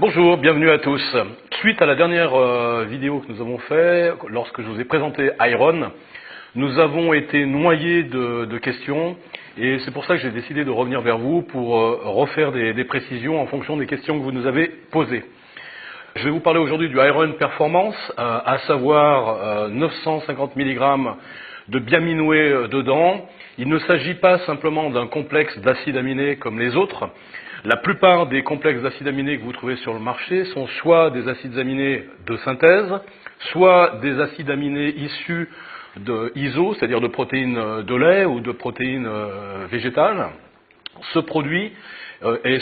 Bonjour, bienvenue à tous. Suite à la dernière vidéo que nous avons faite, lorsque je vous ai présenté Iron, nous avons été noyés de questions et c'est pour ça que j'ai décidé de revenir vers vous pour refaire des précisions en fonction des questions que vous nous avez posées. Je vais vous parler aujourd'hui du Iron Performance, à savoir 950 mg de biaminoé dedans. Il ne s'agit pas simplement d'un complexe d'acides aminés comme les autres. La plupart des complexes d'acides aminés que vous trouvez sur le marché sont soit des acides aminés de synthèse, soit des acides aminés issus de ISO, c'est-à-dire de protéines de lait ou de protéines végétales. Ce produit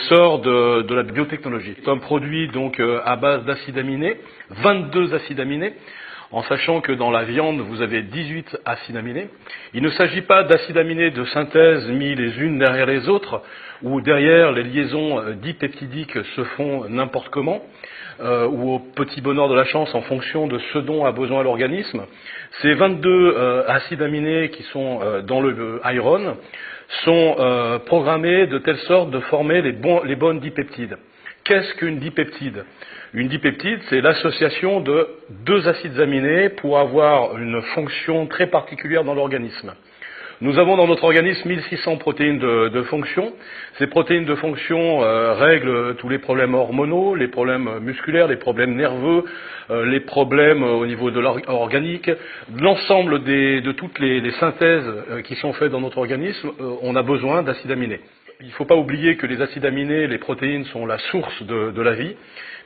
sort de la biotechnologie. C'est un produit donc à base d'acides aminés, 22 acides aminés, en sachant que dans la viande, vous avez 18 acides aminés. Il ne s'agit pas d'acides aminés de synthèse mis les unes derrière les autres, où derrière les liaisons dipeptidiques se font n'importe comment, ou au petit bonheur de la chance en fonction de ce dont a besoin l'organisme. Ces 22 acides aminés qui sont dans le Iron sont programmés de telle sorte de former les bonnes dipeptides. Qu'est-ce qu'une dipeptide? Une dipeptide, c'est l'association de deux acides aminés pour avoir une fonction très particulière dans l'organisme. Nous avons dans notre organisme 1600 protéines de fonction. Ces protéines de fonction règlent tous les problèmes hormonaux, les problèmes musculaires, les problèmes nerveux, les problèmes au niveau de l'organique. L'ensemble de toutes les synthèses qui sont faites dans notre organisme, on a besoin d'acides aminés. Il ne faut pas oublier que les acides aminés, les protéines sont la source de la vie,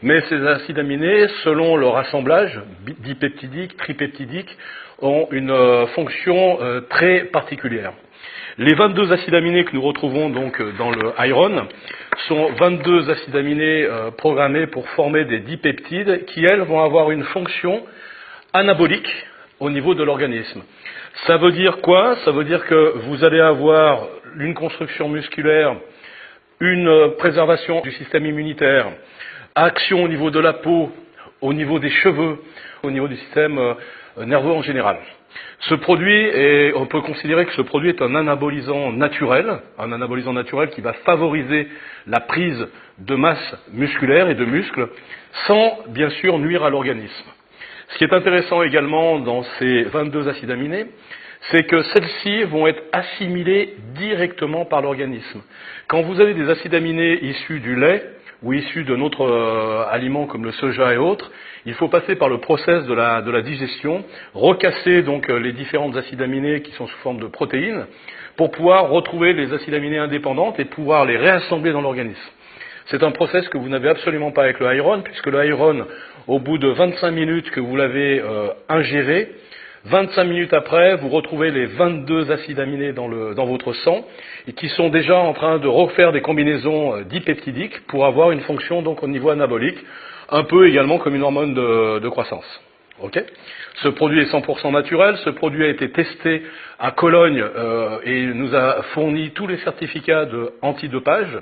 mais ces acides aminés, selon leur assemblage, dipeptidique, tripeptidique, ont une fonction très particulière. Les 22 acides aminés que nous retrouvons donc dans le Iron sont 22 acides aminés programmés pour former des dipeptides qui, elles, vont avoir une fonction anabolique au niveau de l'organisme. Ça veut dire quoi? Ça veut dire que vous allez avoir une construction musculaire, une préservation du système immunitaire, action au niveau de la peau, au niveau des cheveux, au niveau du système nerveux en général. Ce produit, on peut considérer que ce produit est un anabolisant naturel qui va favoriser la prise de masse musculaire et de muscles, sans bien sûr nuire à l'organisme. Ce qui est intéressant également dans ces 22 acides aminés, c'est que celles-ci vont être assimilées directement par l'organisme. Quand vous avez des acides aminés issus du lait ou issus de notre aliment comme le soja et autres, il faut passer par le process de la digestion, recasser donc les différents acides aminés qui sont sous forme de protéines pour pouvoir retrouver les acides aminés indépendants et pouvoir les réassembler dans l'organisme. C'est un process que vous n'avez absolument pas avec le Iron, puisque le Iron, au bout de 25 minutes que vous l'avez ingéré, 25 minutes après, vous retrouvez les 22 acides aminés dans votre sang et qui sont déjà en train de refaire des combinaisons dipeptidiques pour avoir une fonction donc au niveau anabolique, un peu également comme une hormone de croissance. Okay. Ce produit est 100% naturel, ce produit a été testé à Cologne et nous a fourni tous les certificats de antidopage.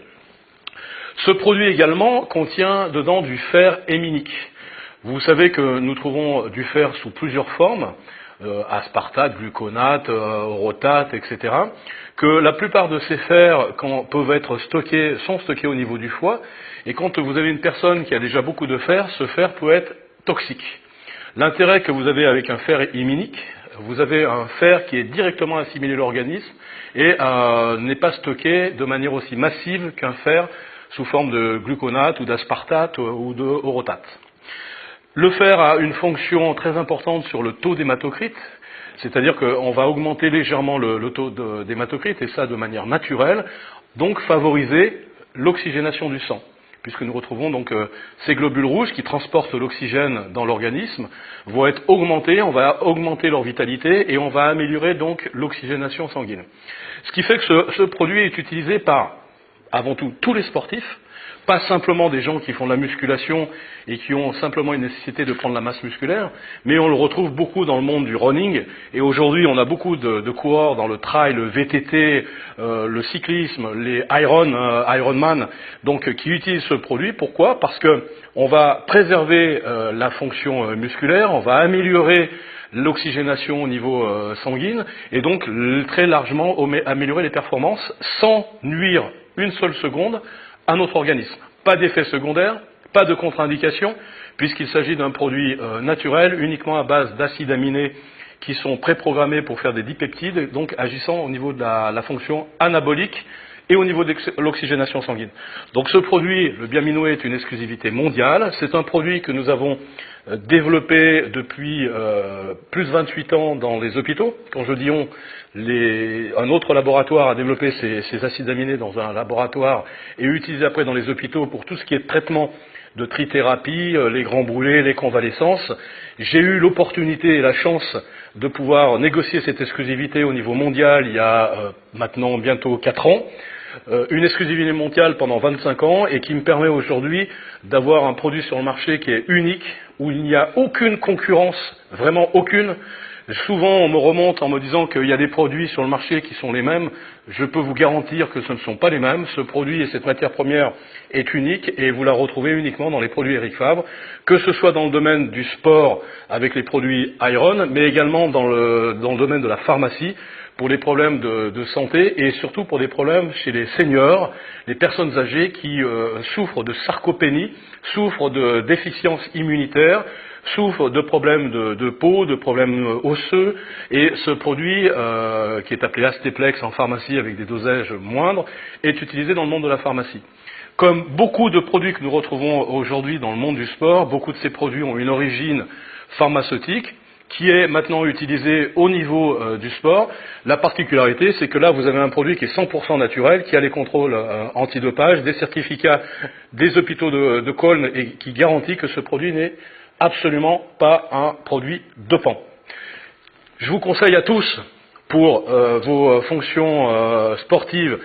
Ce produit également contient dedans du fer héminique. Vous savez que nous trouvons du fer sous plusieurs formes, aspartate, gluconate, orotate, etc. Que la plupart de ces fers sont stockés au niveau du foie, et quand vous avez une personne qui a déjà beaucoup de fer, ce fer peut être toxique. L'intérêt que vous avez avec un fer héminique, vous avez un fer qui est directement assimilé à l'organisme et n'est pas stocké de manière aussi massive qu'un fer sous forme de gluconate ou d'aspartate ou de orotate. Le fer a une fonction très importante sur le taux d'hématocrit, c'est-à-dire qu'on va augmenter légèrement le taux d'hématocrit, et ça de manière naturelle, donc favoriser l'oxygénation du sang, puisque nous retrouvons donc ces globules rouges qui transportent l'oxygène dans l'organisme, vont être augmentés, on va augmenter leur vitalité et on va améliorer donc l'oxygénation sanguine. Ce qui fait que ce produit est utilisé par, avant tout, tous les sportifs, pas simplement des gens qui font de la musculation et qui ont simplement une nécessité de prendre la masse musculaire, mais on le retrouve beaucoup dans le monde du running, et aujourd'hui on a beaucoup de coureurs dans le trail, le VTT, le cyclisme, les Ironman, donc qui utilisent ce produit. Pourquoi? Parce que on va préserver la fonction musculaire, on va améliorer l'oxygénation au niveau sanguine, et donc très largement améliorer les performances sans nuire une seule seconde à notre organisme. Pas d'effet secondaire, pas de contre-indication, puisqu'il s'agit d'un produit naturel, uniquement à base d'acides aminés qui sont préprogrammés pour faire des dipeptides, donc agissant au niveau de la fonction anabolique et au niveau de l'oxygénation sanguine. Donc ce produit, le Biamino, est une exclusivité mondiale. C'est un produit que nous avons développé depuis plus de 28 ans dans les hôpitaux. Quand je dis on, un autre laboratoire a développé ces acides aminés dans un laboratoire et utilisé après dans les hôpitaux pour tout ce qui est traitement de trithérapie, les grands brûlés, les convalescences. J'ai eu l'opportunité et la chance de pouvoir négocier cette exclusivité au niveau mondial il y a maintenant bientôt 4 ans. Une exclusivité mondiale pendant 25 ans et qui me permet aujourd'hui d'avoir un produit sur le marché qui est unique, où il n'y a aucune concurrence, vraiment aucune. Souvent, on me remonte en me disant qu'il y a des produits sur le marché qui sont les mêmes. Je peux vous garantir que ce ne sont pas les mêmes. Ce produit et cette matière première est unique et vous la retrouvez uniquement dans les produits Eric Favre, que ce soit dans le domaine du sport avec les produits Iron, mais également dans le domaine de la pharmacie, pour les problèmes de santé et surtout pour des problèmes chez les seniors, les personnes âgées qui souffrent de sarcopénie, souffrent de déficience immunitaire, souffrent de problèmes de peau, de problèmes osseux, et ce produit, qui est appelé Asteplex en pharmacie avec des dosages moindres, est utilisé dans le monde de la pharmacie. Comme beaucoup de produits que nous retrouvons aujourd'hui dans le monde du sport, beaucoup de ces produits ont une origine pharmaceutique, qui est maintenant utilisé au niveau du sport. La particularité, c'est que là, vous avez un produit qui est 100% naturel, qui a les contrôles antidopage, des certificats des hôpitaux de Cologne et qui garantit que ce produit n'est absolument pas un produit dopant. Je vous conseille à tous, pour vos fonctions sportives,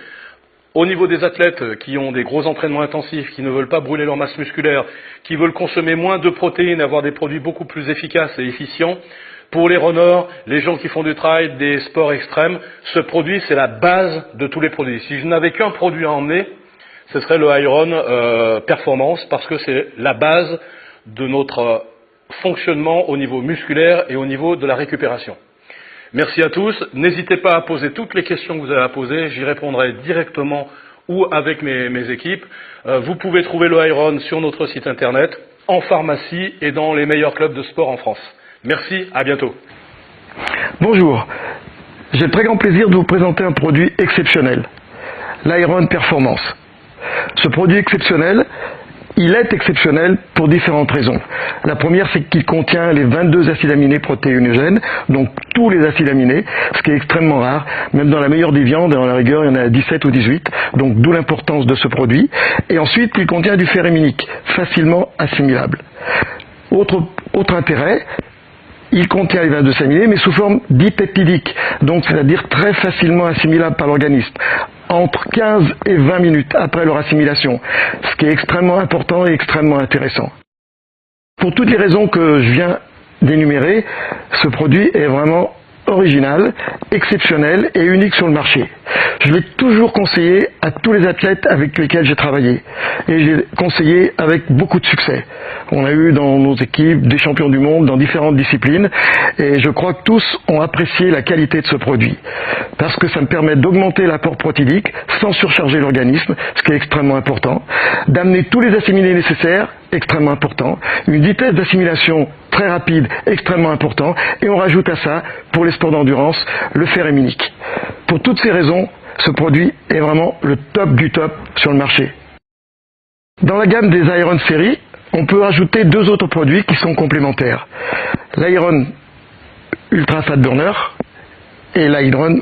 au niveau des athlètes qui ont des gros entraînements intensifs, qui ne veulent pas brûler leur masse musculaire, qui veulent consommer moins de protéines, avoir des produits beaucoup plus efficaces et efficients, pour les runners, les gens qui font du trail, des sports extrêmes, ce produit c'est la base de tous les produits. Si je n'avais qu'un produit à emmener, ce serait le Iron Performance, parce que c'est la base de notre fonctionnement au niveau musculaire et au niveau de la récupération. Merci à tous. N'hésitez pas à poser toutes les questions que vous avez à poser. J'y répondrai directement ou avec mes équipes. Vous pouvez trouver le Iron sur notre site internet, en pharmacie et dans les meilleurs clubs de sport en France. Merci, à bientôt. Bonjour. J'ai le très grand plaisir de vous présenter un produit exceptionnel, l'Iron Performance. Ce produit exceptionnel, il est exceptionnel pour différentes raisons. La première, c'est qu'il contient les 22 acides aminés protéinogènes, donc tous les acides aminés, ce qui est extrêmement rare. Même dans la meilleure des viandes, dans la rigueur, il y en a 17 ou 18, donc d'où l'importance de ce produit. Et ensuite, il contient du fer héminique, facilement assimilable. Autre intérêt, il contient les 22 acides aminés, mais sous forme dipeptidique, donc c'est-à-dire très facilement assimilable par l'organisme, entre 15 et 20 minutes après leur assimilation, ce qui est extrêmement important et extrêmement intéressant. Pour toutes les raisons que je viens d'énumérer, ce produit est vraiment original, exceptionnel et unique sur le marché. Je l'ai toujours conseillé à tous les athlètes avec lesquels j'ai travaillé. Et j'ai conseillé avec beaucoup de succès. On a eu dans nos équipes des champions du monde dans différentes disciplines. Et je crois que tous ont apprécié la qualité de ce produit. Parce que ça me permet d'augmenter l'apport protéique sans surcharger l'organisme, ce qui est extrêmement important. D'amener tous les assimilés nécessaires, extrêmement important. Une vitesse d'assimilation très rapide, extrêmement important. Et on rajoute à ça, pour les sports d'endurance, le fer héminique. Pour toutes ces raisons, ce produit est vraiment le top du top sur le marché. Dans la gamme des Iron Série, on peut rajouter deux autres produits qui sont complémentaires. L'Iron Ultra Fat Burner et l'Iron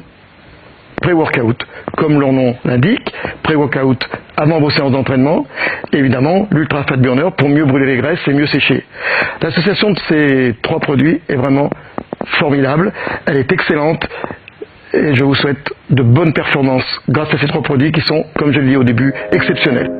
Pré-Workout. Comme leur nom l'indique, Pré-Workout avant vos séances d'entraînement, évidemment l'Ultra Fat Burner pour mieux brûler les graisses et mieux sécher. L'association de ces trois produits est vraiment formidable, elle est excellente et je vous souhaite de bonnes performances grâce à ces trois produits qui sont, comme je l'ai dit au début, exceptionnels.